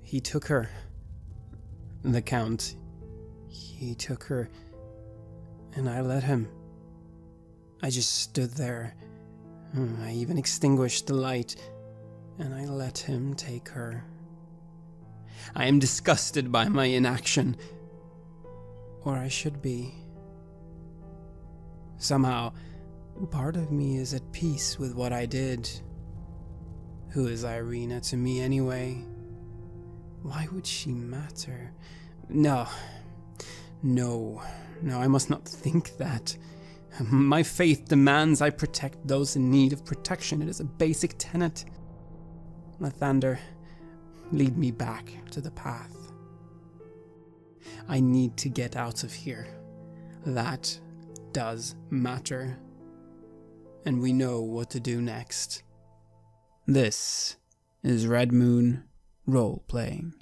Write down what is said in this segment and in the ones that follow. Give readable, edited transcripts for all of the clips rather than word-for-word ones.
He took her. The Count. He took her, and I let him. I just stood there. I even extinguished the light, and I let him take her. I am disgusted by my inaction. Or I should be. Somehow, part of me is at peace with what I did. Who is Irina to me anyway? Why would she matter? No, I must not think that. My faith demands I protect those in need of protection. It is a basic tenet. Lathander, lead me back to the path. I need to get out of here. That does matter. And we know what to do next. This is Red Moon Role-Playing.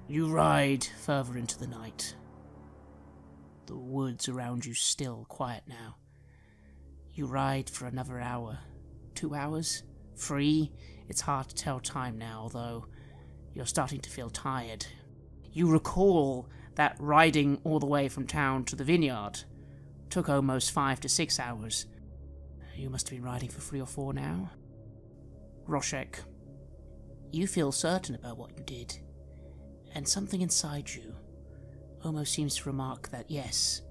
You ride further into the night. The woods around you still quiet now. You ride for another hour. 2 hours? 3? It's hard to tell time now, although you're starting to feel tired. You recall that riding all the way from town to the vineyard took almost 5 to 6 hours. You must have been riding for 3 or 4 now. Roshek, you feel certain about what you did. And something inside you almost seems to remark that, yes,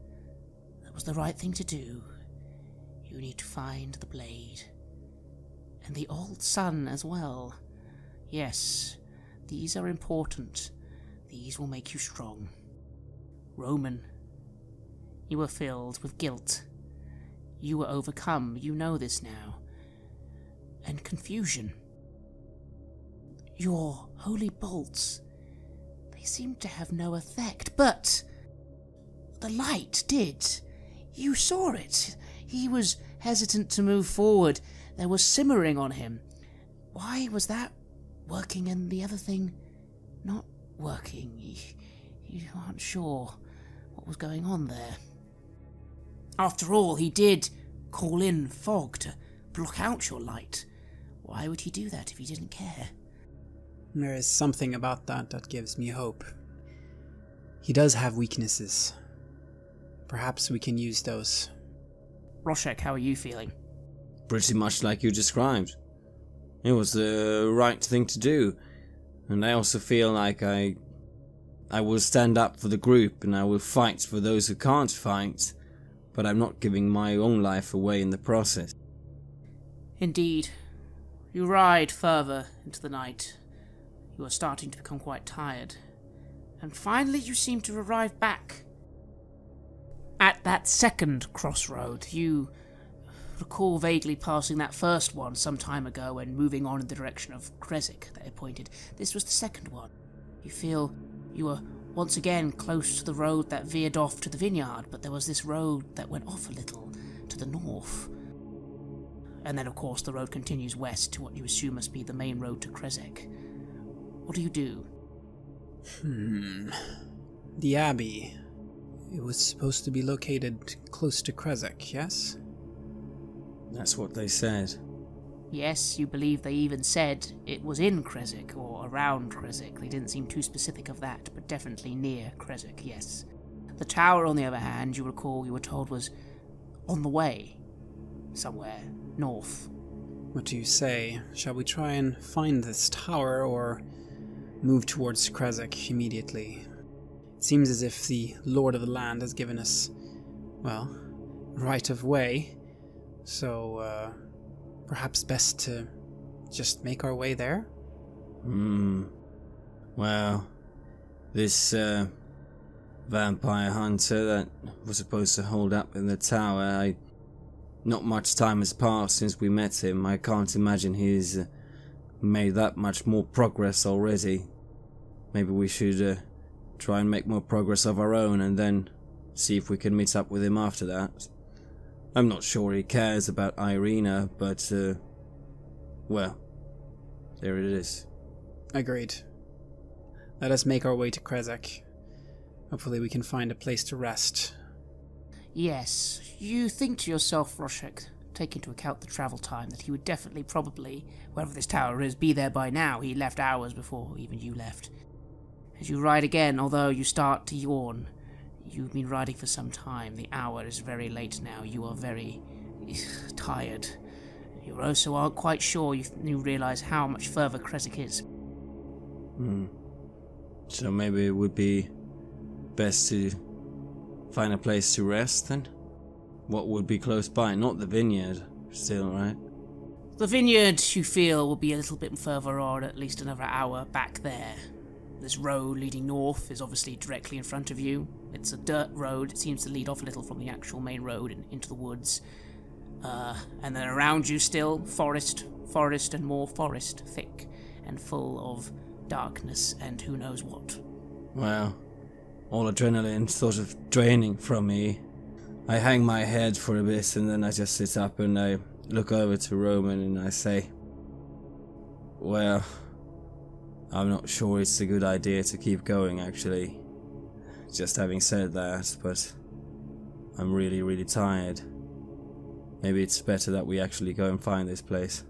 that was the right thing to do. You need to find the blade. And the old sun as well. Yes, these are important. These will make you strong. Roman, you were filled with guilt. You were overcome, you know this now. And confusion. Your holy bolts, they seemed to have no effect, but the light did. You saw it. He was hesitant to move forward. There was simmering on him. Why was that working and the other thing not working? You aren't sure what was going on there. After all, he did call in fog to block out your light. Why would he do that if he didn't care? There is something about that gives me hope. He does have weaknesses. Perhaps we can use those. Roshek, how are you feeling? Pretty much like you described. It was the right thing to do. And I also feel like I will stand up for the group and I will fight for those who can't fight, but I'm not giving my own life away in the process. Indeed. You ride further into the night. You are starting to become quite tired. And finally you seem to arrive back. At that second crossroad, you recall vaguely passing that first one some time ago and moving on in the direction of Kresik that it pointed. This was the second one. You feel you were once again close to the road that veered off to the vineyard, but there was this road that went off a little to the north. And then, of course, the road continues west to what you assume must be the main road to Kresik. What do you do? The Abbey. It was supposed to be located close to Kresik, yes? That's what they said. Yes, you believe they even said it was in Kresik, or around Kresik. They didn't seem too specific of that, but definitely near Kresik, yes. The tower, on the other hand, you recall you were told was on the way. Somewhere north. What do you say? Shall we try and find this tower, or move towards Kresik immediately? It seems as if the Lord of the Land has given us, well, right of way, so perhaps best to just make our way there? Well, this vampire hunter that was supposed to hold up in the tower, not much time has passed since we met him. I can't imagine he's made that much more progress already. Maybe we should try and make more progress of our own and then see if we can meet up with him after that. I'm not sure he cares about Irina, but, well, there it is. Agreed. Let us make our way to Krezek. Hopefully we can find a place to rest. Yes, you think to yourself, Roshek, take into account the travel time, that he would definitely, probably, wherever this tower is, be there by now. He left hours before even you left. As you ride again, although you start to yawn, you've been riding for some time. The hour is very late now. You are very tired. You also aren't quite sure you realise how much further Krezek is. So maybe it would be best to find a place to rest then? What would be close by? Not the vineyard, still, right? The vineyard, you feel, will be a little bit further on, at least another hour back there. This road leading north is obviously directly in front of you. It's a dirt road. It seems to lead off a little from the actual main road and into the woods. And then around you still, forest and more forest, thick and full of darkness and who knows what. Well, all adrenaline sort of draining from me. I hang my head for a bit and then I just sit up and I look over to Roman and I say, well, I'm not sure it's a good idea to keep going actually. Just having said that, but I'm really, really tired. Maybe it's better that we actually go and find this place.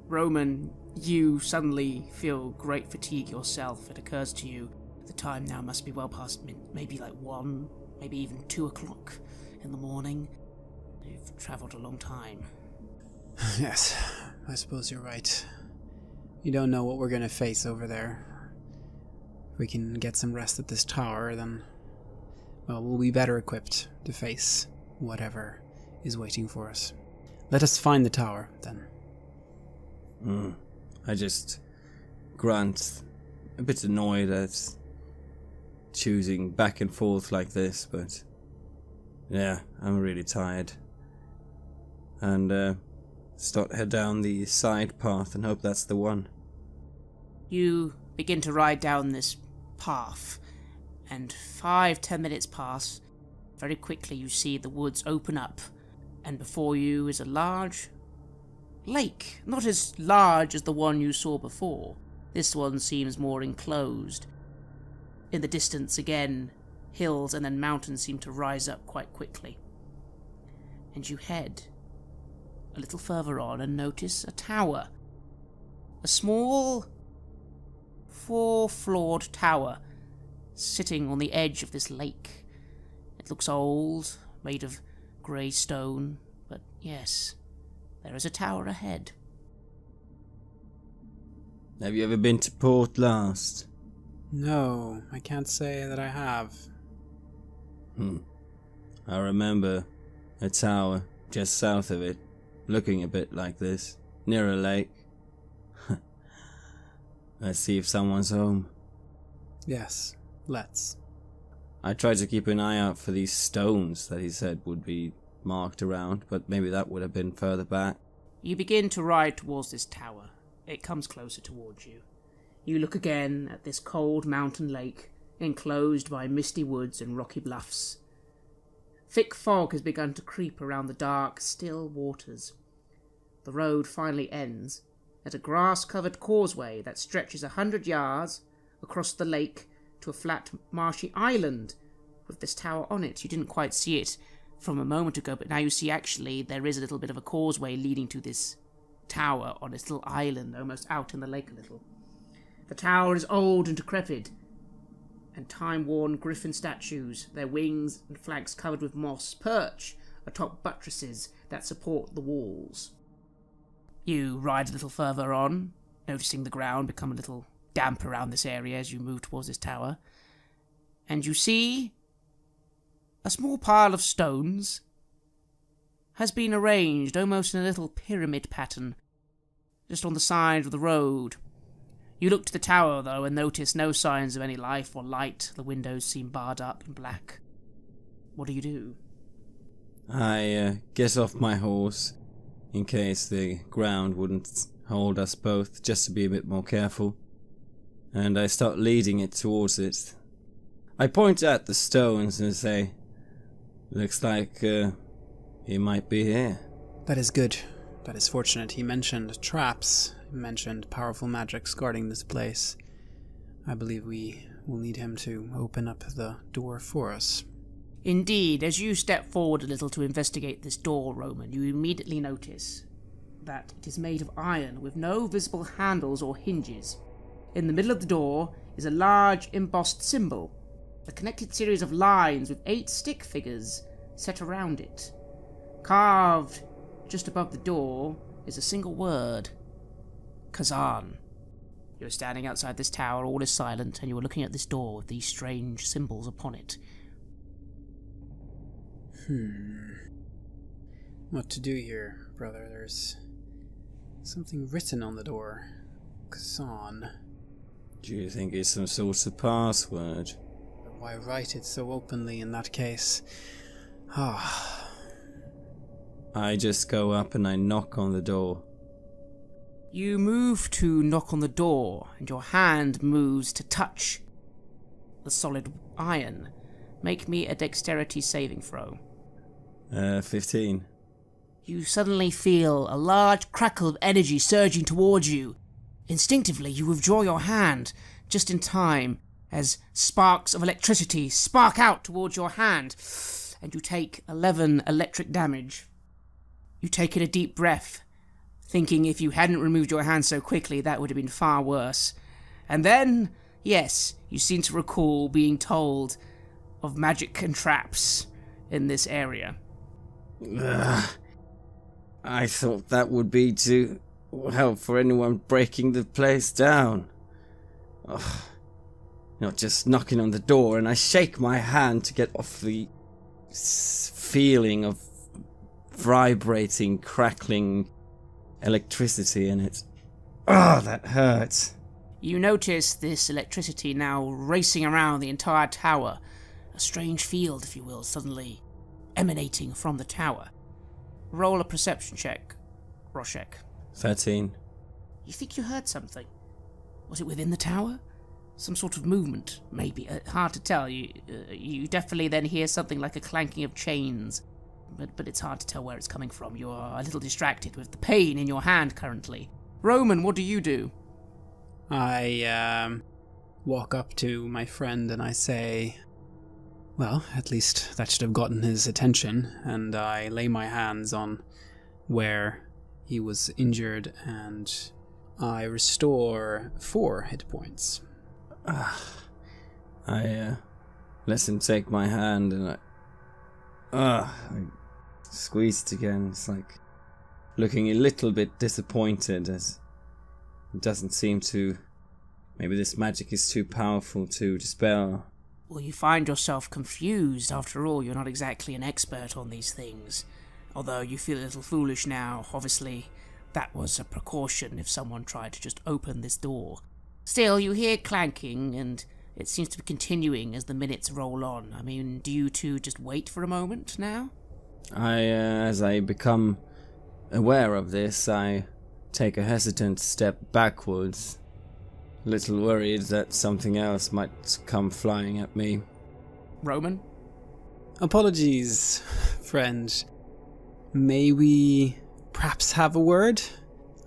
Roman, you suddenly feel great fatigue yourself. It occurs to you the time now must be well past maybe like 1, maybe even 2 o'clock in the morning. You've travelled a long time. Yes, I suppose you're right. You don't know what we're going to face over there. If we can get some rest at this tower, then, well, we'll be better equipped to face whatever is waiting for us. Let us find the tower, then. I just grunt, a bit annoyed at choosing back and forth like this, but yeah, I'm really tired. And head down the side path and hope that's the one. You begin to ride down this path, and 5-10 minutes pass. Very quickly you see the woods open up, and before you is a large lake. Not as large as the one you saw before. This one seems more enclosed. In the distance again, hills and then mountains seem to rise up quite quickly. And you head a little further on and notice a tower. A small 4-floored tower sitting on the edge of this lake. It looks old, made of grey stone, but yes, there is a tower ahead. Have you ever been to Port last? No, I can't say that I have. I remember a tower just south of it, looking a bit like this, near a lake. Let's see if someone's home. Yes, let's. I tried to keep an eye out for these stones that he said would be marked around, but maybe that would have been further back. You begin to ride towards this tower. It comes closer towards you. You look again at this cold mountain lake, enclosed by misty woods and rocky bluffs. Thick fog has begun to creep around the dark, still waters. The road finally ends at a grass-covered causeway that stretches 100 yards across the lake to a flat, marshy island with this tower on it. You didn't quite see it from a moment ago, but now you see actually there is a little bit of a causeway leading to this tower on this little island, almost out in the lake a little. The tower is old and decrepit, and time-worn griffin statues, their wings and flanks covered with moss, perch atop buttresses that support the walls. You ride a little further on, noticing the ground become a little damp around this area as you move towards this tower, and you see a small pile of stones has been arranged almost in a little pyramid pattern, just on the side of the road. You look to the tower, though, and notice no signs of any life or light. The windows seem barred up in black. What do? I get off my horse, in case the ground wouldn't hold us both, just to be a bit more careful, and I start leading it towards it. I point at the stones and say, Looks like he might be here. That is good. That is fortunate. He mentioned traps. He mentioned powerful magics guarding this place. I believe we will need him to open up the door for us. Indeed, as you step forward a little to investigate this door, Roman, you immediately notice that it is made of iron with no visible handles or hinges. In the middle of the door is a large embossed symbol, a connected series of lines with 8 stick figures set around it. Carved just above the door is a single word: Kazan. You're standing outside this tower, all is silent, and you are looking at this door with these strange symbols upon it. What to do here, brother? There's something written on the door. Kazan. Do you think it's some sort of password? But why write it so openly in that case? I just go up and I knock on the door. You move to knock on the door, and your hand moves to touch the solid iron. Make me a dexterity saving throw. 15. You suddenly feel a large crackle of energy surging towards you. Instinctively, you withdraw your hand, just in time, as sparks of electricity spark out towards your hand, and you take 11 electric damage. You take in a deep breath, thinking if you hadn't removed your hand so quickly, that would have been far worse. And then, yes, you seem to recall being told of magic and traps in this area. I thought that would be to help for anyone breaking the place down. Not just knocking on the door, and I shake my hand to get off the feeling of vibrating, crackling electricity in it. That hurts. You notice this electricity now racing around the entire tower, a strange field, if you will, suddenly emanating from the tower. Roll a perception check, Roshek. 13. You think you heard something? Was it within the tower? Some sort of movement, maybe. Hard to tell. You definitely then hear something like a clanking of chains, but it's hard to tell where it's coming from. You're a little distracted with the pain in your hand currently. Roman, what do you do? I walk up to my friend and I say, well, at least that should have gotten his attention, and I lay my hands on where he was injured and I restore 4 hit points. I let him take my hand and I squeezed it again. It's like looking a little bit disappointed as it doesn't seem to. Maybe this magic is too powerful to dispel. Well, you find yourself confused. After all, you're not exactly an expert on these things. Although you feel a little foolish now. Obviously, that was a precaution if someone tried to just open this door. Still, you hear clanking, and it seems to be continuing as the minutes roll on. I mean, do you two just wait for a moment now? As I become aware of this, I take a hesitant step backwards, a little worried that something else might come flying at me. Roman? Apologies, friend. May we perhaps have a word?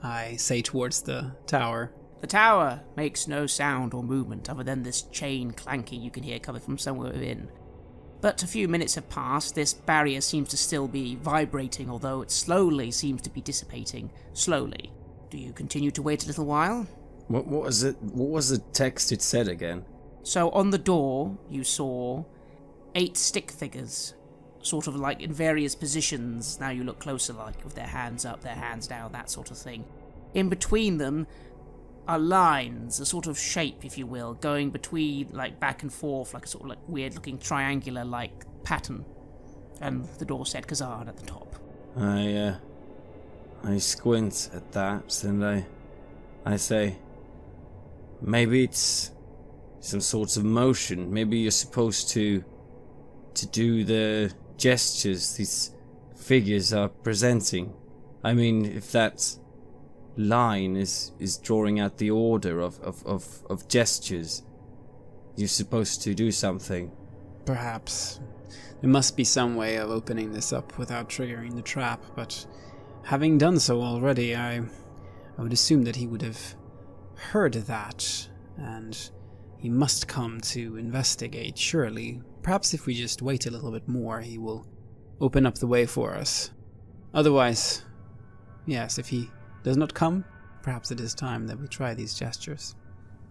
I say towards the tower. The tower makes no sound or movement other than this chain clanking you can hear coming from somewhere within. But a few minutes have passed. This barrier seems to still be vibrating, although it slowly seems to be dissipating. Slowly. Do you continue to wait a little while? What was it? What was the text it said again? So on the door, you saw 8 stick figures, sort of like in various positions. Now you look closer, like with their hands up, their hands down, that sort of thing. In between them are lines, a sort of shape, if you will, going between, like, back and forth, like a sort of like weird-looking triangular-like pattern. And the door said Kazan at the top. I squint at that, and I say, maybe it's some sort of motion. Maybe you're supposed to do the gestures these figures are presenting. I mean, if that line is drawing out the order of gestures, you're supposed to do something. Perhaps. There must be some way of opening this up without triggering the trap, but having done so already, I would assume that he would have heard that, and he must come to investigate, surely. Perhaps if we just wait a little bit more, he will open up the way for us. Otherwise, yes, if he does not come, perhaps it is time that we try these gestures.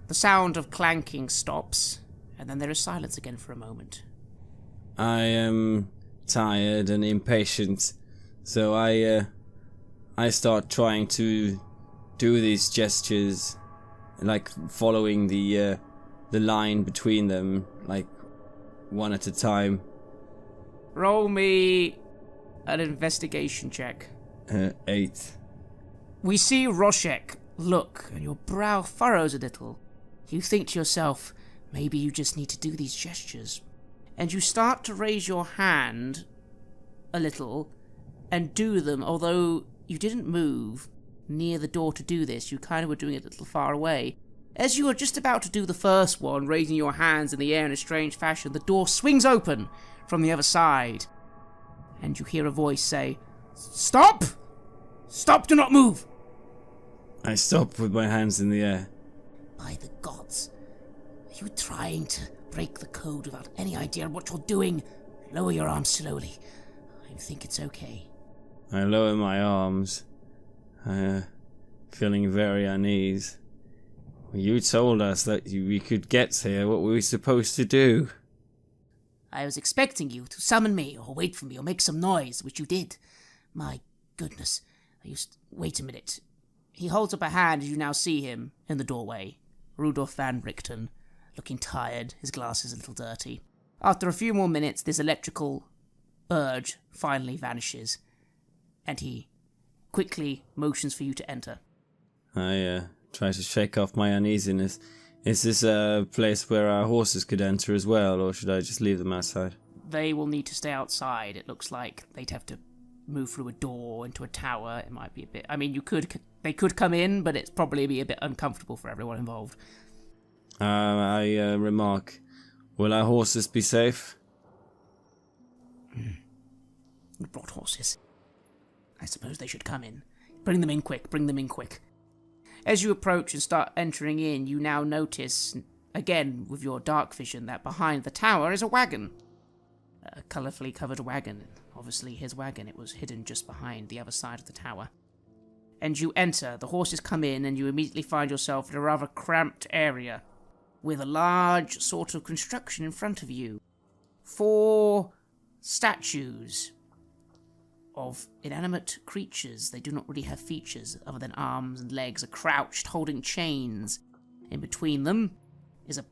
The sound of clanking stops, and then there is silence again for a moment. I am tired and impatient, so I start trying to do these gestures, like following the line between them, like one at a time. Roll me an investigation check. 8. We see Roshek look, and your brow furrows a little. You think to yourself, maybe you just need to do these gestures. And you start to raise your hand a little and do them, although you didn't move near the door to do this. You kind of were doing it a little far away. As you are just about to do the first one, raising your hands in the air in a strange fashion, the door swings open from the other side. And you hear a voice say, "Stop! Stop, do not move!" I stop with my hands in the air. By the gods, are you trying to break the code without any idea what you're doing? Lower your arms slowly. I think it's okay. I lower my arms, feeling very uneasy. You told us that we could get here. What were we supposed to do? I was expecting you to summon me, or wait for me, or make some noise, which you did. My goodness. Wait a minute. He holds up a hand as you now see him in the doorway. Rudolf van Richten, looking tired, his glasses a little dirty. After a few more minutes, this electrical urge finally vanishes, and he quickly motions for you to enter. I try to shake off my uneasiness. Is this a place where our horses could enter as well, or should I just leave them outside? They will need to stay outside. It looks like they'd have to move through a door into a tower. It might be a bit... I mean, they could come in, but it'd probably be a bit uncomfortable for everyone involved. I remark, will our horses be safe? You brought horses. I suppose they should come in. Bring them in quick, bring them in quick. As you approach and start entering in, you now notice, again with your dark vision, that behind the tower is a wagon. A colourfully covered wagon. Obviously his wagon. It was hidden just behind the other side of the tower. And you enter. The horses come in, and you immediately find yourself in a rather cramped area with a large sort of construction in front of you. 4 statues of inanimate creatures. They do not really have features other than arms and legs, are crouched, holding chains. In between them is a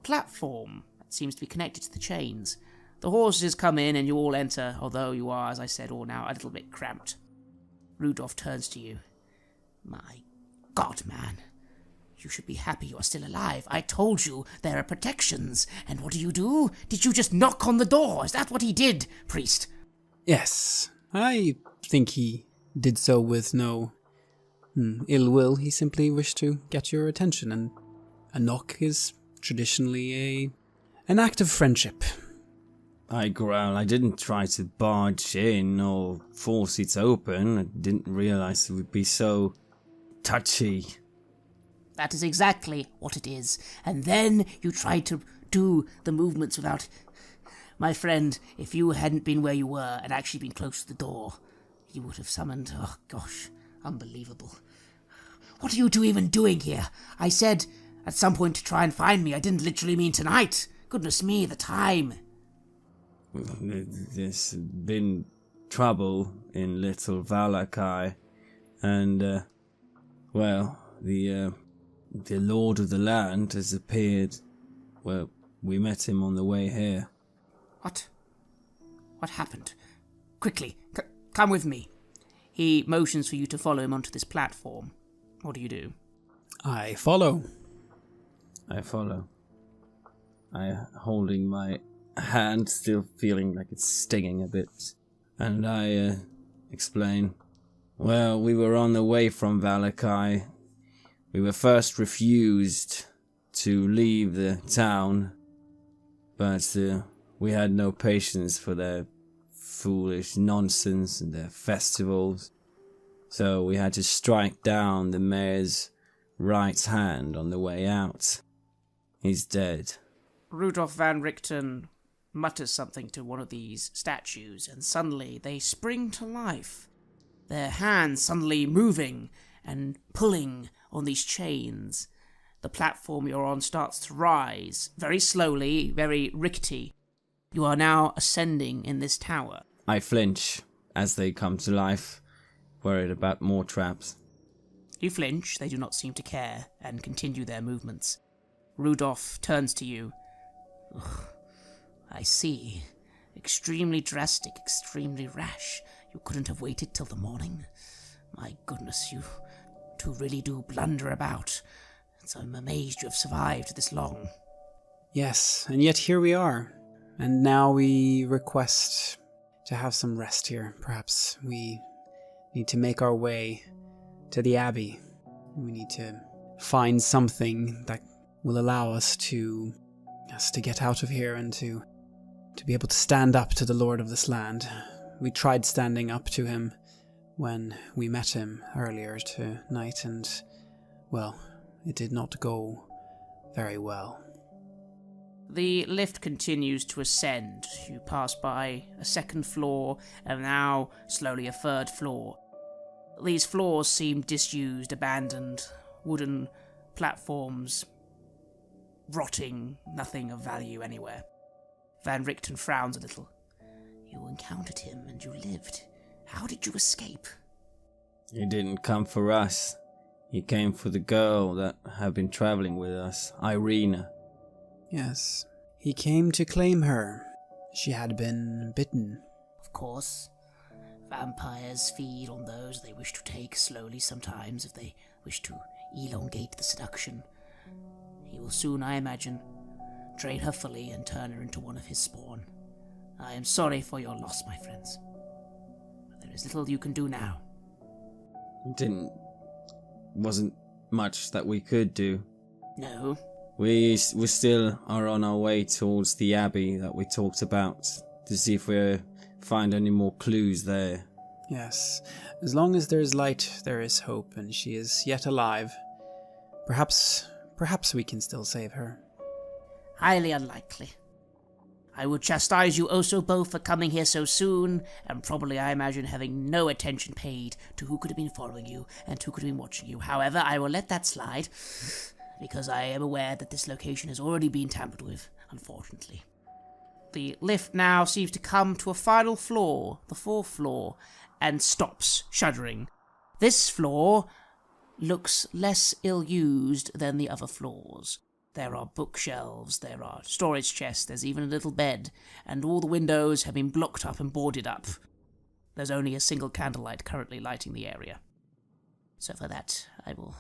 platform that seems to be connected to the chains. The horses come in and you all enter, although you are, as I said, all now a little bit cramped. Rudolph turns to you. My God, man. You should be happy you are still alive. I told you there are protections. And what do? Did you just knock on the door? Is that what he did, priest? Yes, I think he did so with no ill will. He simply wished to get your attention, and a knock is traditionally an act of friendship. I growl. I didn't try to barge in or force it open. I didn't realize it would be so touchy. That is exactly what it is. And then you tried to do the movements without... My friend, if you hadn't been where you were and actually been close to the door, you would have summoned... Oh, gosh. Unbelievable. What are you two even doing here? I said at some point to try and find me. I didn't literally mean tonight. Goodness me, the time. There's been trouble in Little Valakai, and, well, the Lord of the Land has appeared. Well, we met him on the way here. What? What happened? Quickly, come with me. He motions for you to follow him onto this platform. What do? I follow. I holding my hand, still feeling like it's stinging a bit. And I explain. Well, we were on the way from Valakai. We were first refused to leave the town, but We had no patience for their foolish nonsense and their festivals. So we had to strike down the mayor's right hand on the way out. He's dead. Rudolf van Richten mutters something to one of these statues, and suddenly they spring to life. Their hands suddenly moving and pulling on these chains. The platform you're on starts to rise, very slowly, very rickety. You are now ascending in this tower. I flinch as they come to life, worried about more traps. You flinch, they do not seem to care, and continue their movements. Rudolph turns to you. Ugh, I see. Extremely drastic, extremely rash. You couldn't have waited till the morning? My goodness, you two really do blunder about. So I'm amazed you have survived this long. Yes, and yet here we are. And now we request to have some rest here. Perhaps we need to make our way to the Abbey. We need to find something that will allow us to get out of here and to be able to stand up to the Lord of this land. We tried standing up to him when we met him earlier tonight, and, well, it did not go very well. The lift continues to ascend. You pass by a second floor, and now slowly a third floor. These floors seem disused, abandoned, wooden platforms, rotting, nothing of value anywhere. Van Richten frowns a little. You encountered him and you lived. How did you escape? He didn't come for us. He came for the girl that had been traveling with us, Irina. Yes, he came to claim her. She had been bitten. Of course. Vampires feed on those they wish to take slowly sometimes if they wish to elongate the seduction. He will soon, I imagine, drain her fully and turn her into one of his spawn. I am sorry for your loss, my friends. But there is little you can do now. Wasn't much that we could do. No. We still are on our way towards the Abbey that we talked about, to see if we find any more clues there. Yes, as long as there is light, there is hope, and she is yet alive. Perhaps we can still save her. Highly unlikely. I would chastise you also both for coming here so soon, and probably, I imagine, having no attention paid to who could have been following you and who could have been watching you. However, I will let that slide, because I am aware that this location has already been tampered with, unfortunately. The lift now seems to come to a final floor, the fourth floor, and stops, shuddering. This floor looks less ill-used than the other floors. There are bookshelves, there are storage chests, there's even a little bed, and all the windows have been blocked up and boarded up. There's only a single candlelight currently lighting the area. So for that, I will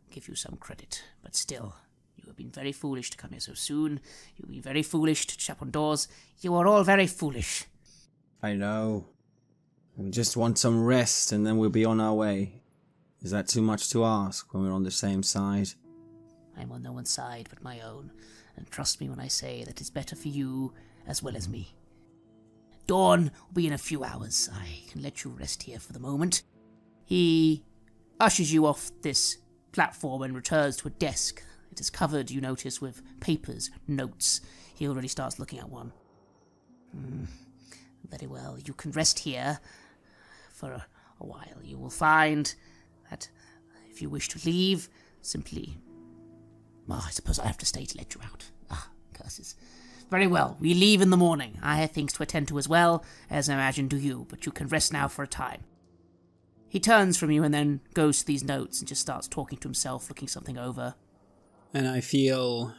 give you some credit, but still, you have been very foolish to come here so soon. You've been very foolish to tap on doors. You are all very foolish. I know. We just want some rest and then we'll be on our way. Is that too much to ask when we're on the same side? I'm on no one's side but my own, and trust me when I say that it's better for you as well as me. Dawn will be in a few hours. I can let you rest here for the moment. He ushers you off this platform and returns to a desk. It is covered, you notice, with papers, notes. He already starts looking at one. Very well, you can rest here for a while. You will find that if you wish to leave, simply... I suppose I have to stay to let you out. Curses. Very well, we leave in the morning. I have things to attend to as well, as I imagine do you, but you can rest now for a time. He turns from you and then goes to these notes and just starts talking to himself, looking something over. And I feel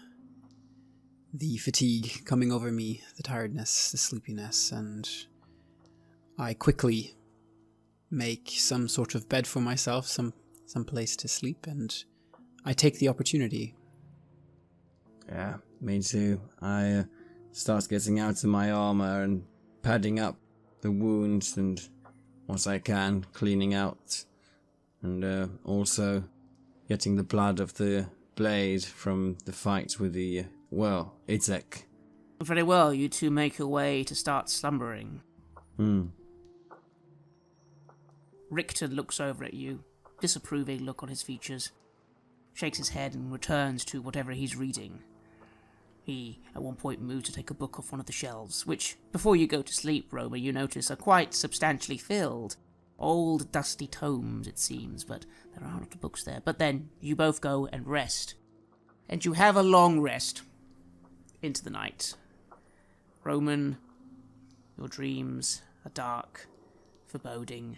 the fatigue coming over me, the tiredness, the sleepiness, and I quickly make some sort of bed for myself, some place to sleep, and I take the opportunity. Yeah, me too. I start getting out of my armor and padding up the wounds and, once I can, cleaning out. And also getting the blood of the blade from the fight with the, Itzek Very well, you two make your way to start slumbering. Richter looks over at you, disapproving look on his features, shakes his head and returns to whatever he's reading. He, at one point, moved to take a book off one of the shelves, which, before you go to sleep, Roma, you notice are quite substantially filled. Old, dusty tomes, it seems, but there are a lot of books there. But then, you both go and rest. And you have a long rest into the night. Roman, your dreams are dark, foreboding.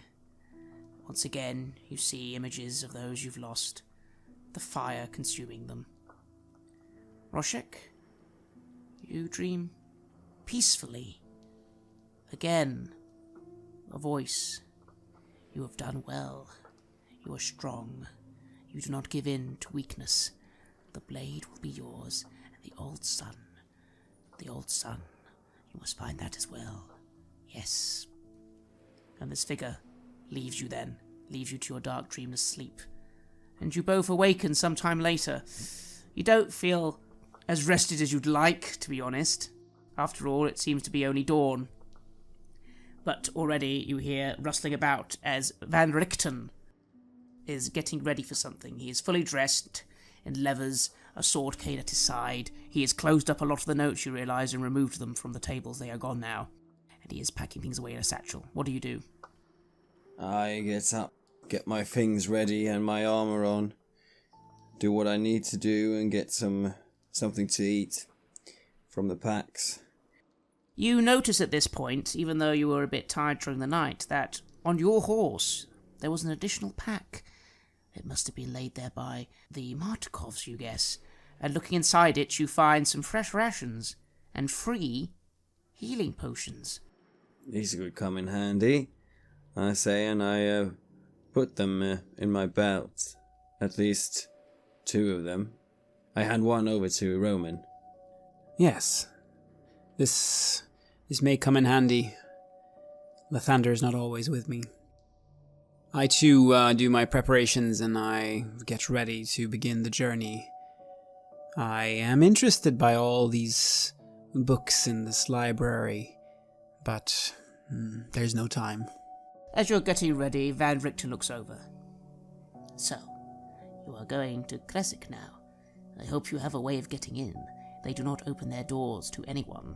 Once again, you see images of those you've lost, the fire consuming them. Roshek, you dream peacefully. Again, a voice. You have done well. You are strong. You do not give in to weakness. The blade will be yours, and the old sun. The old sun. You must find that as well. Yes. And this figure leaves you then, leaves you to your dark dreamless sleep. And you both awaken sometime later. You don't feel as rested as you'd like, to be honest. After all, it seems to be only dawn. But already you hear rustling about as Van Richten is getting ready for something. He is fully dressed in leathers, a sword cane at his side. He has closed up a lot of the notes, you realise, and removed them from the tables. They are gone now. And he is packing things away in a satchel. What do you do? I get up, get my things ready and my armour on, do what I need to do and get something to eat from the packs. You notice at this point, even though you were a bit tired during the night, that on your horse there was an additional pack. It must have been laid there by the Martikovs, you guess. And looking inside it, you find some fresh rations and free healing potions. These could come in handy, I say, and I put them in my belt. At least 2 of them. I hand one over to Roman. Yes. This may come in handy. Lathander is not always with me. I too do my preparations and I get ready to begin the journey. I am interested by all these books in this library, but there's no time. As you're getting ready, Van Richten looks over. So, you are going to Kresik now. I hope you have a way of getting in. They do not open their doors to anyone,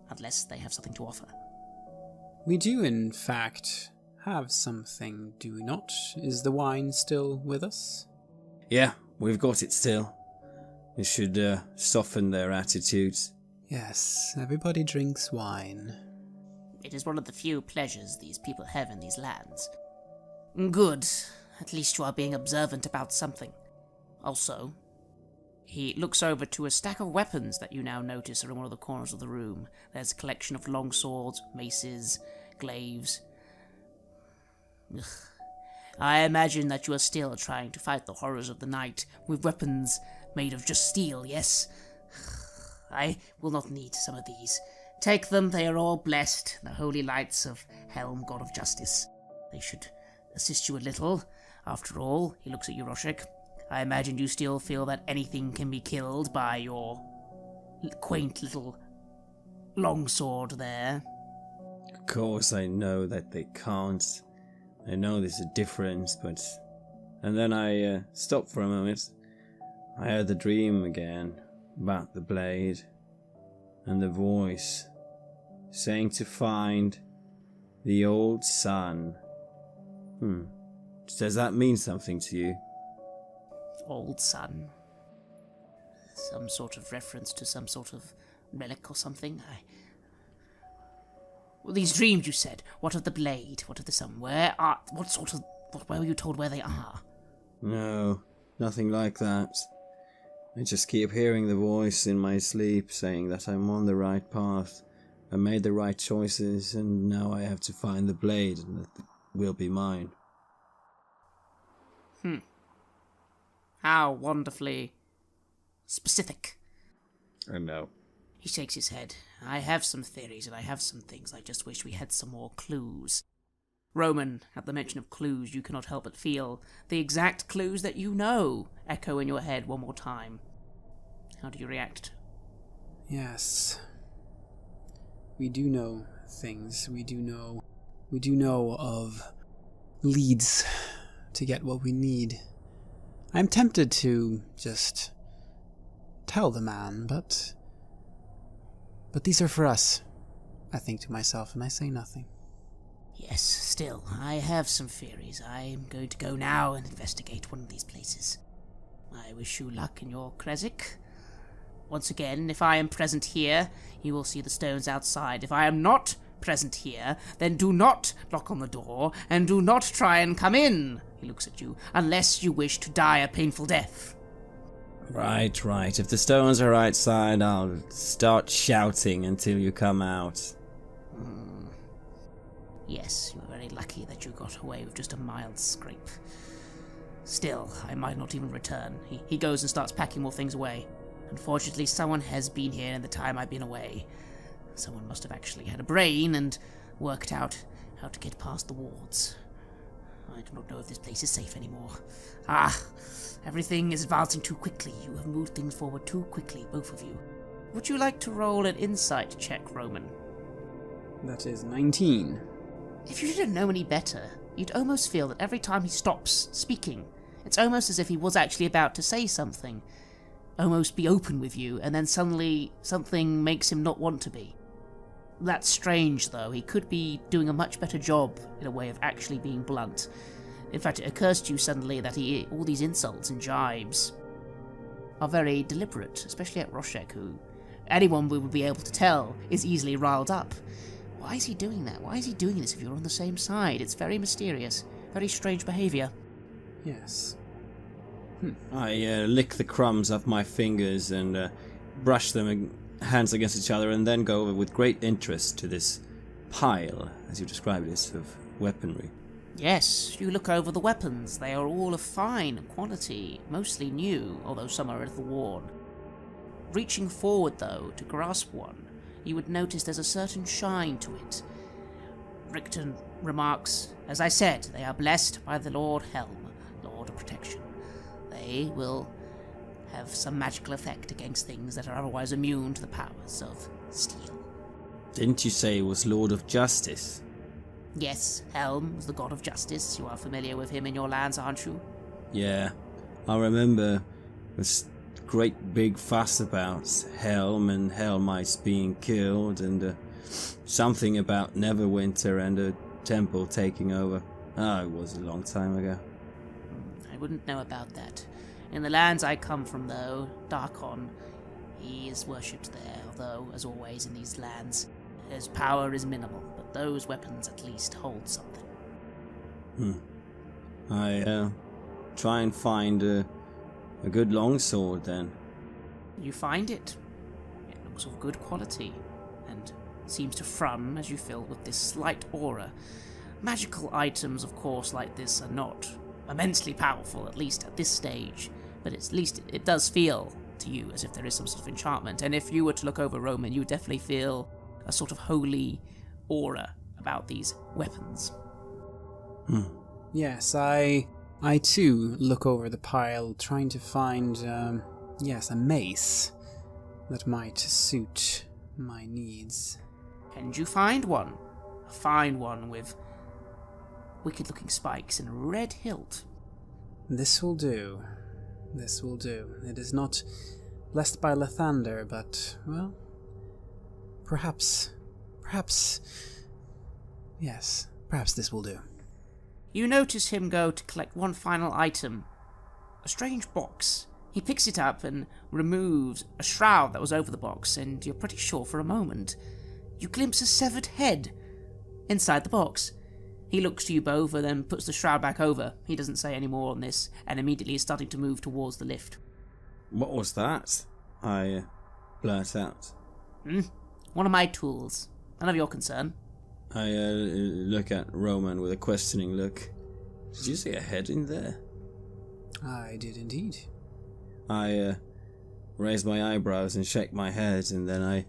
unless they have something to offer. We do, in fact, have something, do we not? Is the wine still with us? Yeah, we've got it still. It should soften their attitudes. Yes, everybody drinks wine. It is one of the few pleasures these people have in these lands. Good. At least you are being observant about something. Also, he looks over to a stack of weapons that you now notice are in one of the corners of the room. There's a collection of long swords, maces, glaives. Ugh. I imagine that you are still trying to fight the horrors of the night with weapons made of just steel, yes? I will not need some of these. Take them, they are all blessed, the holy lights of Helm, god of justice. They should assist you a little. After all, he looks at you, Roshek. I imagine you still feel that anything can be killed by your quaint little longsword there. Of course I know that they can't. I know there's a difference, but... And then I stopped for a moment. I had the dream again about the blade and the voice saying to find the old sun. Does that mean something to you? Old sun. Some sort of reference to some sort of relic or something? Well, these dreams you said. What of the blade? What of the sun? Where were you told where they are? No, nothing like that. I just keep hearing the voice in my sleep saying that I'm on the right path. I made the right choices and now I have to find the blade and that will be mine. How wonderfully specific. I know. He shakes his head. I have some theories and I have some things. I just wish we had some more clues. Roman, at the mention of clues, you cannot help but feel the exact clues that you know echo in your head one more time. How do you react? Yes. We do know things. We do know of leads to get what we need. I'm tempted to just tell the man, but these are for us, I think to myself, and I say nothing. Yes, still, I have some theories. I'm going to go now and investigate one of these places. I wish you luck in your Kresik. Once again, if I am present here, you will see the stones outside. If I am not present here, then do not knock on the door, and do not try and come in, he looks at you, unless you wish to die a painful death. Right. If the stones are outside, I'll start shouting until you come out. Yes, you're very lucky that you got away with just a mild scrape. Still, I might not even return. He goes and starts packing more things away. Unfortunately, someone has been here in the time I've been away. Someone must have actually had a brain and worked out how to get past the wards. I do not know if this place is safe anymore. Everything is advancing too quickly. You have moved things forward too quickly, both of you. Would you like to roll an insight check, Roman? That is 19. If you didn't know any better, you'd almost feel that every time he stops speaking, it's almost as if he was actually about to say something, almost be open with you, and then suddenly something makes him not want to be. That's strange, though. He could be doing a much better job, in a way, of actually being blunt. In fact, it occurs to you suddenly that all these insults and jibes are very deliberate, especially at Roshek, who anyone would be able to tell is easily riled up. Why is he doing that? Why is he doing this if you're on the same side? It's very mysterious. Very strange behaviour. Yes. I lick the crumbs off my fingers and brush them hands against each other, and then go over with great interest to this pile, as you described it, of weaponry. Yes, you look over the weapons. They are all of fine quality, mostly new, although some are a little worn. Reaching forward, though, to grasp one, you would notice there's a certain shine to it. Rickton remarks, as I said, they are blessed by the Lord Helm, Lord of Protection. They will have some magical effect against things that are otherwise immune to the powers of steel. Didn't you say he was Lord of Justice? Yes, Helm was the god of justice. You are familiar with him in your lands, aren't you? Yeah, I remember this great big fuss about Helm and Helmites being killed, and something about Neverwinter and a temple taking over. It was a long time ago. I wouldn't know about that. In the lands I come from, though, Darkon, he is worshipped there, although, as always in these lands, his power is minimal, but those weapons at least hold something. I try and find a good longsword, then. You find it. It looks of good quality, and seems to thrum as you fill with this slight aura. Magical items, of course, like this are not immensely powerful, at least at this stage, but at least it does feel to you as if there is some sort of enchantment, and if you were to look over Roman, you would definitely feel a sort of holy aura about these weapons. Yes, I too look over the pile, trying to find, a mace that might suit my needs. And you find one. A fine one with wicked-looking spikes and a red hilt. This will do. This will do. It is not blessed by Lathander, but, well, perhaps this will do. You notice him go to collect one final item. A strange box. He picks it up and removes a shroud that was over the box, and you're pretty sure for a moment you glimpse a severed head inside the box. He looks to you both and then puts the shroud back over. He doesn't say any more on this, and immediately is starting to move towards the lift. What was that? I blurt out. One of my tools. None of your concern. I look at Roman with a questioning look. Did you see a head in there? I did indeed. I raise my eyebrows and shake my head, and then I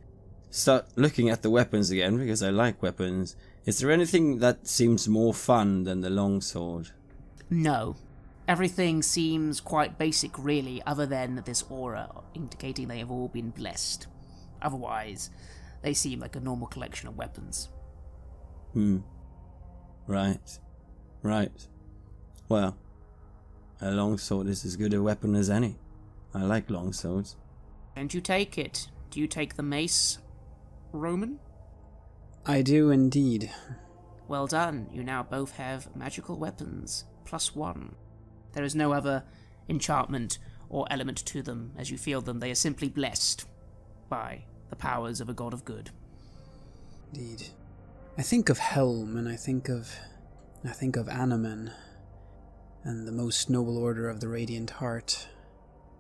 start looking at the weapons again, because I like weapons. Is there anything that seems more fun than the longsword? No. Everything seems quite basic, really, other than this aura indicating they have all been blessed. Otherwise, they seem like a normal collection of weapons. Right. Well, a longsword is as good a weapon as any. I like longswords. And you take it. Do you take the mace, Roman? I do indeed. Well done. You now both have magical weapons. +1. There is no other enchantment or element to them. As you feel them, they are simply blessed by the powers of a god of good. Indeed. I think of Helm, and I think of Anomen, and the most noble order of the Radiant Heart.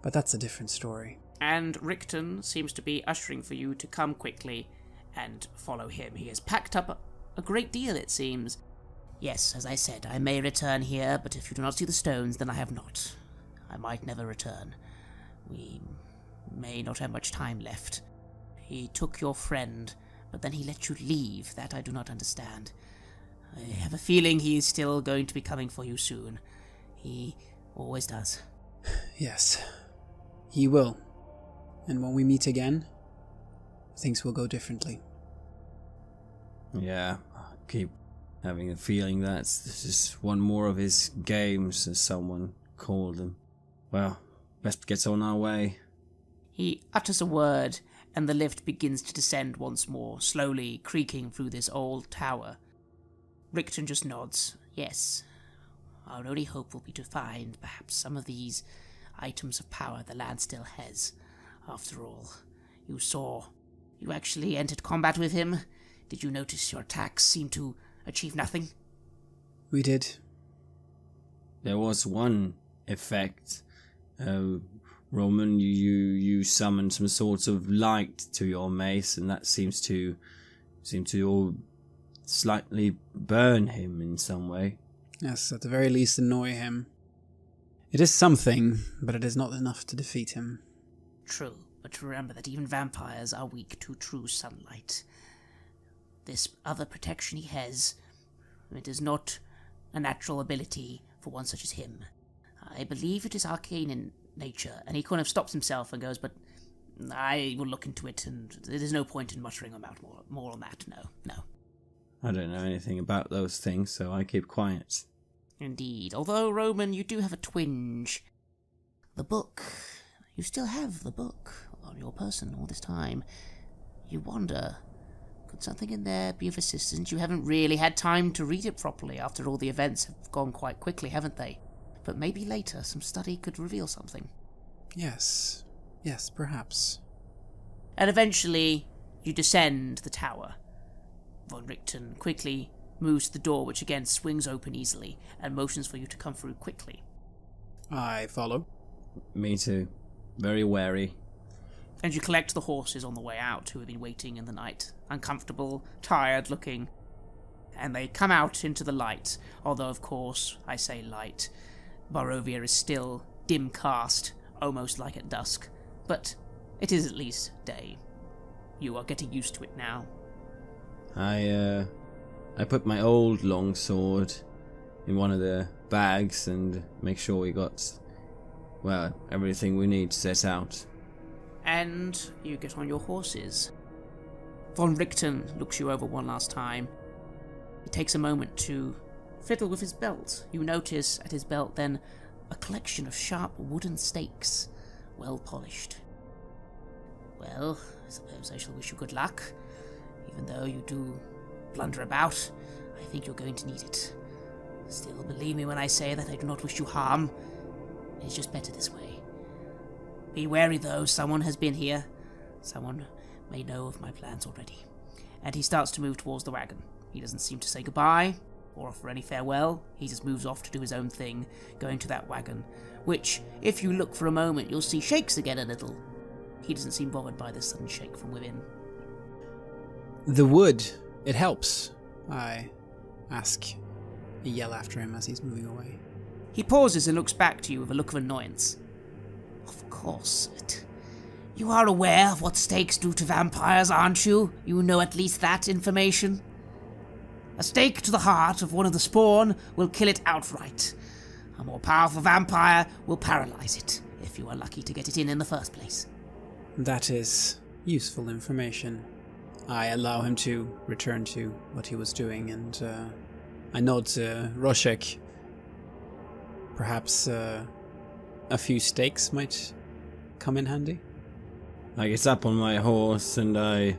But that's a different story. And Rickton seems to be ushering for you to come quickly and follow him. He has packed up a great deal, it seems. Yes, as I said, I may return here, but if you do not see the stones, then I have not. I might never return. We may not have much time left. He took your friend, but then he let you leave. That I do not understand. I have a feeling he is still going to be coming for you soon. He always does. Yes, he will. And when we meet again, things will go differently. Yeah, I keep having a feeling that this is one more of his games, as someone called them. Well, best get on our way. He utters a word, and the lift begins to descend once more, slowly creaking through this old tower. Rickton just nods. Yes, our only hope will be to find, perhaps, some of these items of power the land still has. After all, you actually entered combat with him? Did you notice your attacks seem to achieve nothing? We did. There was one effect. Roman, you summoned some sort of light to your mace, and that seems to all slightly burn him in some way. Yes, at the very least annoy him. It is something, but it is not enough to defeat him. True, but remember that even vampires are weak to true sunlight. This other protection he has, it is not a natural ability for one such as him. I believe it is arcane in nature, and he kind of stops himself and goes, but I will look into it, and there's no point in muttering about more on that, no. I don't know anything about those things, so I keep quiet. Indeed, although, Roman, you do have a twinge. The book. You still have the book on your person all this time. You wonder, could something in there be of assistance? You haven't really had time to read it properly. After all, the events have gone quite quickly, haven't they? But maybe later some study could reveal something. Yes, perhaps. And eventually, you descend the tower. Von Richten quickly moves to the door, which again swings open easily, and motions for you to come through quickly. I follow. Me too. Very wary. And you collect the horses on the way out, who have been waiting in the night, uncomfortable, tired looking. And they come out into the light, although of course, I say light. Barovia is still dim cast, almost like at dusk, but it is at least day. You are getting used to it now. I put my old longsword in one of the bags and make sure we got, well, everything we need to set out. And you get on your horses. Von Richten looks you over one last time. He takes a moment to fiddle with his belt. You notice at his belt then a collection of sharp wooden stakes, well polished. Well, I suppose I shall wish you good luck. Even though you do blunder about, I think you're going to need it. Still, believe me when I say that I do not wish you harm. It is just better this way. Be wary though, someone has been here. Someone may know of my plans already. And he starts to move towards the wagon. He doesn't seem to say goodbye, or offer any farewell. He just moves off to do his own thing, going to that wagon, which, if you look for a moment, you'll see shakes again a little. He doesn't seem bothered by this sudden shake from within. The wood, it helps, I ask. I yell after him as he's moving away. He pauses and looks back to you with a look of annoyance. Of course. You are aware of what stakes do to vampires, aren't you? You know at least that information. A stake to the heart of one of the spawn will kill it outright. A more powerful vampire will paralyze it, if you are lucky to get it in the first place. That is useful information. I allow him to return to what he was doing, and I nod to Roshek. Perhaps a few steaks might come in handy. I get up on my horse and I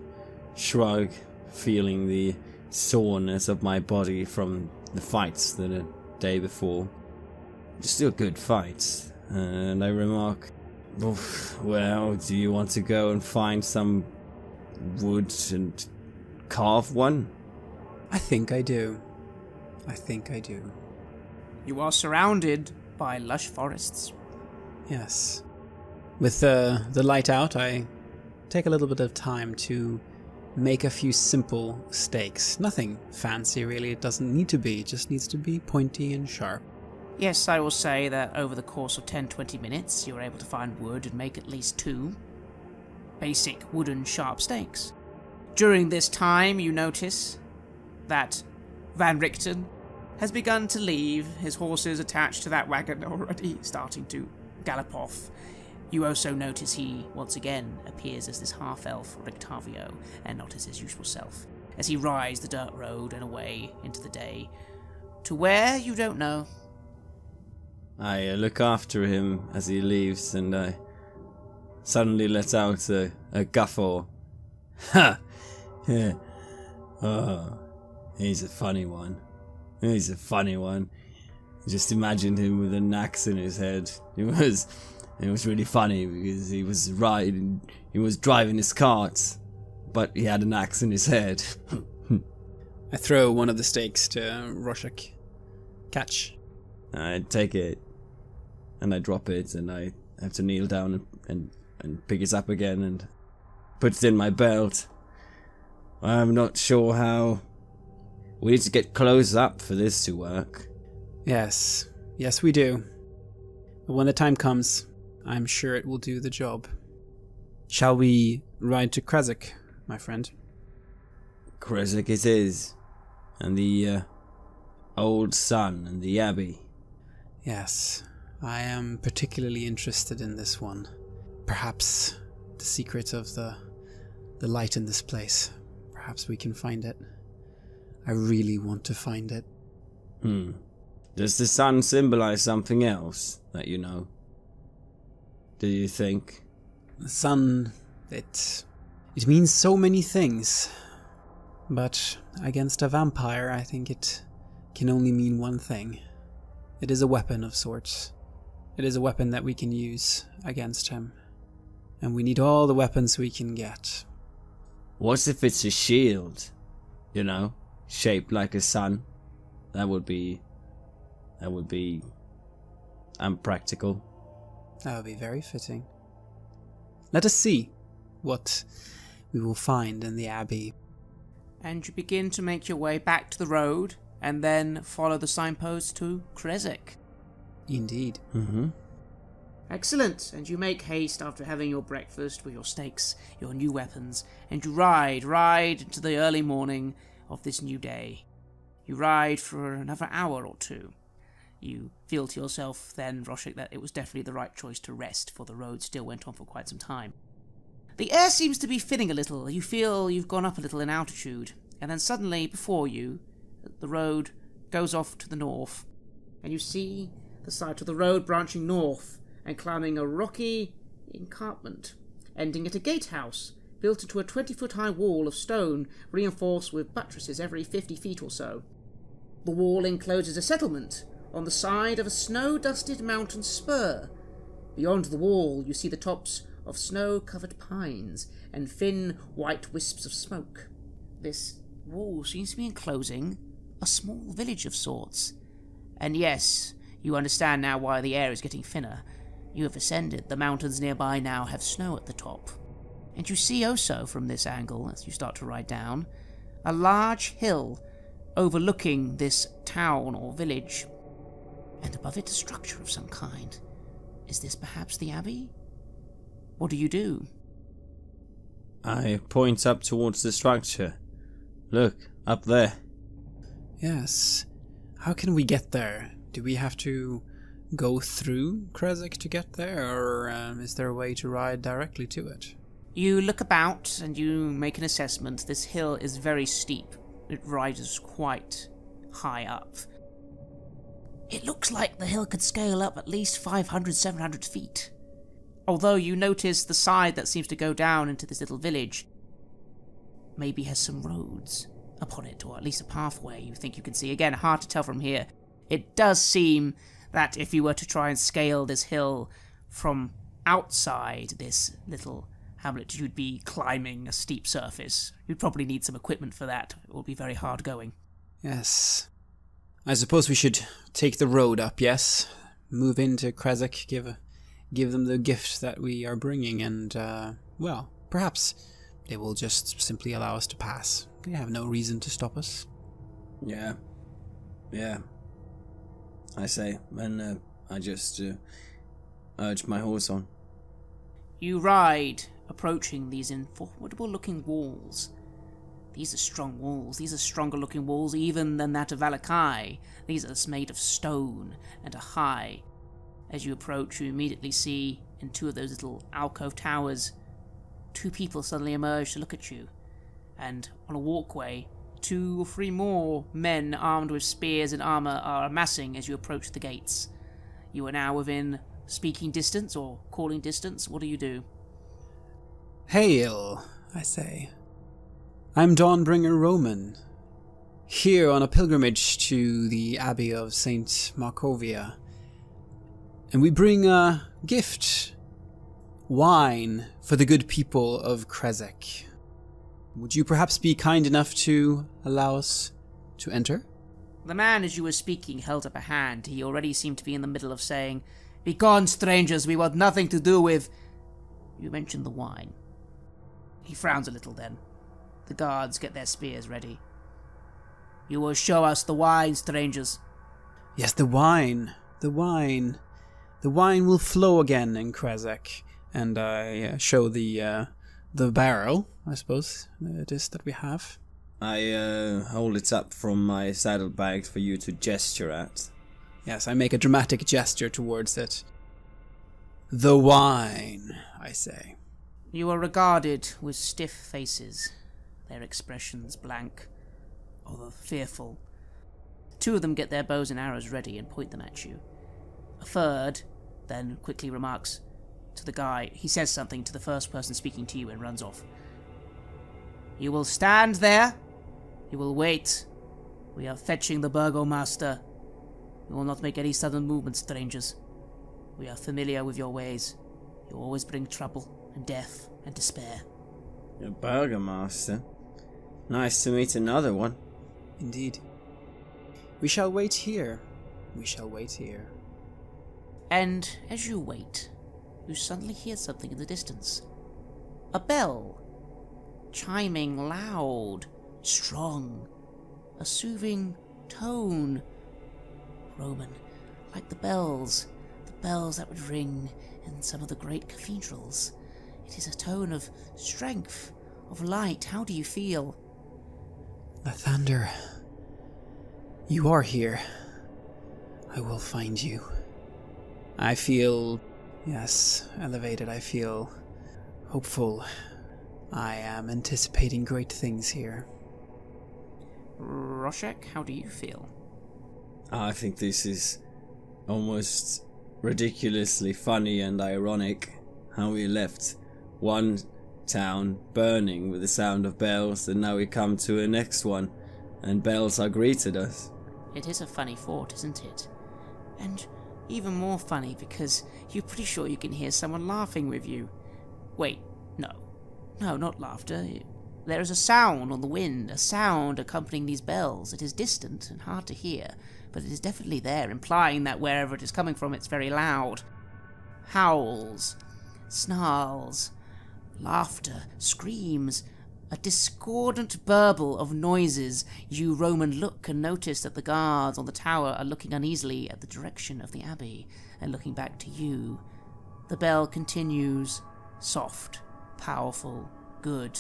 shrug, feeling the soreness of my body from the fights the day before. Still good fights. And I remark, well, do you want to go and find some wood and carve one? I think I do. You are surrounded by lush forests. Yes. With the light out, I take a little bit of time to make a few simple stakes. Nothing fancy, really. It doesn't need to be. It just needs to be pointy and sharp. Yes, I will say that over the course of 10-20 minutes, you were able to find wood and make at least 2 basic wooden sharp stakes. During this time, you notice that Van Richten has begun to leave, his horses attached to that wagon already starting to gallop off. You also notice he, once again, appears as this half-elf Rictavio, and not as his usual self, as he rides the dirt road and away into the day. To where, you don't know. I look after him as he leaves, and I suddenly let out a guffaw. Ha! Yeah. Oh, he's a funny one. Just imagined him with an axe in his head. It was really funny because he was driving his cart, but he had an axe in his head. I throw one of the stakes to Roshek. Catch. I take it, and I drop it, and I have to kneel down and pick it up again and put it in my belt. I'm not sure how. We need to get close up for this to work. Yes, we do. But when the time comes, I'm sure it will do the job. Shall we ride to Kresik, my friend? Kresik it is. And the old sun and the abbey. Yes, I am particularly interested in this one. Perhaps the secret of the light in this place. Perhaps we can find it. I really want to find it. Does the sun symbolize something else that you know? Do you think? The sun, it means so many things. But against a vampire, I think it can only mean one thing. It is a weapon of sorts. It is a weapon that we can use against him. And we need all the weapons we can get. What if it's a shield? You know, shaped like a sun? That would be unpractical. That would be very fitting. Let us see what we will find in the abbey. And you begin to make your way back to the road, and then follow the signpost to Kresik. Indeed. Excellent, and you make haste after having your breakfast with your stakes, your new weapons, and you ride into the early morning of this new day. You ride for another hour or 2. You feel to yourself then, Roshik, that it was definitely the right choice to rest, for the road still went on for quite some time. The air seems to be thinning a little. You feel you've gone up a little in altitude, and then suddenly before you, the road goes off to the north, and you see the side of the road branching north and climbing a rocky escarpment, ending at a gatehouse built into a 20-foot-high wall of stone reinforced with buttresses every 50 feet or so. The wall encloses a settlement on the side of a snow-dusted mountain spur. Beyond the wall you see the tops of snow-covered pines and thin white wisps of smoke. This wall seems to be enclosing a small village of sorts. And yes, you understand now why the air is getting thinner. You have ascended. The mountains nearby now have snow at the top. And you see also from this angle, as you start to ride down, a large hill overlooking this town or village. And above it a structure of some kind. Is this perhaps the abbey? What do you do? I point up towards the structure. Look, up there. Yes. How can we get there? Do we have to go through Kresik to get there, or is there a way to ride directly to it? You look about and you make an assessment. This hill is very steep. It rises quite high up. It looks like the hill could scale up at least 500, 700 feet. Although you notice the side that seems to go down into this little village maybe has some roads upon it, or at least a pathway you think you can see. Again, hard to tell from here. It does seem that if you were to try and scale this hill from outside this little hamlet, you'd be climbing a steep surface. You'd probably need some equipment for that. It will be very hard going. Yes. I suppose we should take the road up, yes? Move into Krezek, give them the gift that we are bringing, and, well, perhaps they will just simply allow us to pass. They have no reason to stop us. Yeah. I say, and I just urge my horse on. You ride, approaching these formidable-looking walls. These are strong walls. These are stronger-looking walls even than that of Valakai. These are made of stone and are high. As you approach, you immediately see, in two of those little alcove towers, two people suddenly emerge to look at you. And on a walkway, 2 or 3 more men armed with spears and armor are amassing as you approach the gates. You are now within speaking distance or calling distance. What do you do? Hail, I say. I'm Dawnbringer Roman, here on a pilgrimage to the Abbey of St. Markovia, and we bring a gift, wine, for the good people of Krezek. Would you perhaps be kind enough to allow us to enter? The man, as you were speaking, held up a hand. He already seemed to be in the middle of saying, "Begone, strangers, we want nothing to do with..." You mentioned the wine. He frowns a little then. The guards get their spears ready. "You will show us the wine, strangers." Yes, the wine. The wine will flow again in Krezek. And I show the barrel, I suppose, it is that we have. I hold it up from my saddlebags for you to gesture at. Yes, I make a dramatic gesture towards it. The wine, I say. You are regarded with stiff faces, their expressions blank, or fearful. 2 of them get their bows and arrows ready and point them at you. A third then quickly remarks to the guy. He says something to the first person speaking to you and runs off. "You will stand there. You will wait. We are fetching the burgomaster. We will not make any sudden movements, strangers. We are familiar with your ways. You always bring trouble and death and despair." The burgomaster? Nice to meet another one. Indeed. We shall wait here. We shall wait here. And as you wait, you suddenly hear something in the distance. A bell. Chiming loud, strong. A soothing tone. Roman, like the bells that would ring in some of the great cathedrals. It is a tone of strength, of light. How do you feel? Lathander, you are here. I will find you. I feel, yes, elevated. I feel hopeful. I am anticipating great things here. Roshek, how do you feel? I think this is almost ridiculously funny and ironic how we left one town burning with the sound of bells, and now we come to a next one and bells are greeted us. It is a funny thought, isn't it? And even more funny because you're pretty sure you can hear someone laughing with you. Wait, no, not laughter. There is a sound on the wind, a sound accompanying these bells. It is distant and hard to hear, but it is definitely there, implying that wherever it is coming from, it's very loud. Howls, snarls, laughter, screams, a discordant burble of noises. You, Roman, look and notice that the guards on the tower are looking uneasily at the direction of the abbey and looking back to you. The bell continues, soft, powerful, good,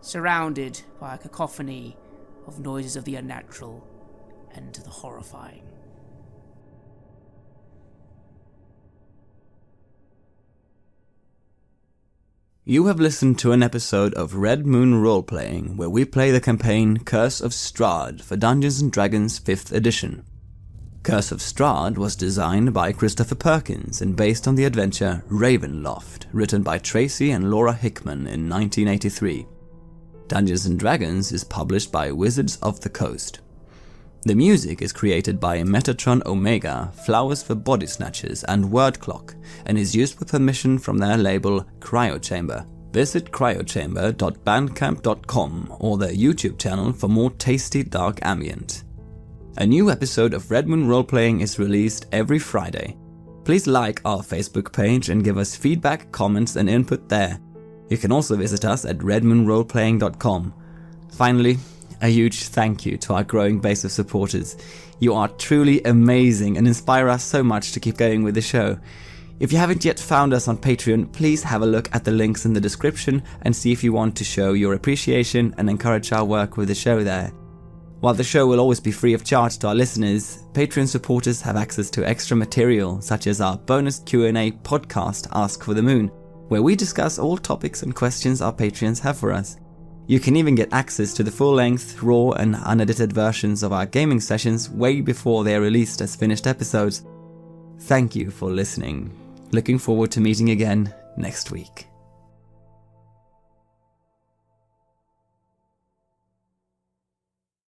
surrounded by a cacophony of noises of the unnatural and the horrifying. You have listened to an episode of Red Moon Roleplaying, where we play the campaign Curse of Strahd for Dungeons & Dragons 5th edition. Curse of Strahd was designed by Christopher Perkins and based on the adventure Ravenloft, written by Tracy and Laura Hickman in 1983. Dungeons & Dragons is published by Wizards of the Coast. The music is created by Metatron Omega, Flowers for Body Snatchers and Word Clock, and is used with permission from their label Cryochamber. Visit cryochamber.bandcamp.com or their YouTube channel for more tasty dark ambient. A new episode of Red Moon Roleplaying is released every Friday. Please like our Facebook page and give us feedback, comments and input there. You can also visit us at redmoonroleplaying.com. Finally, a huge thank you to our growing base of supporters. You are truly amazing and inspire us so much to keep going with the show. If you haven't yet found us on Patreon, please have a look at the links in the description and see if you want to show your appreciation and encourage our work with the show there. While the show will always be free of charge to our listeners, Patreon supporters have access to extra material such as our bonus Q&A podcast Ask for the Moon, where we discuss all topics and questions our Patreons have for us. You can even get access to the full-length, raw and unedited versions of our gaming sessions way before they are released as finished episodes. Thank you for listening. Looking forward to meeting again next week.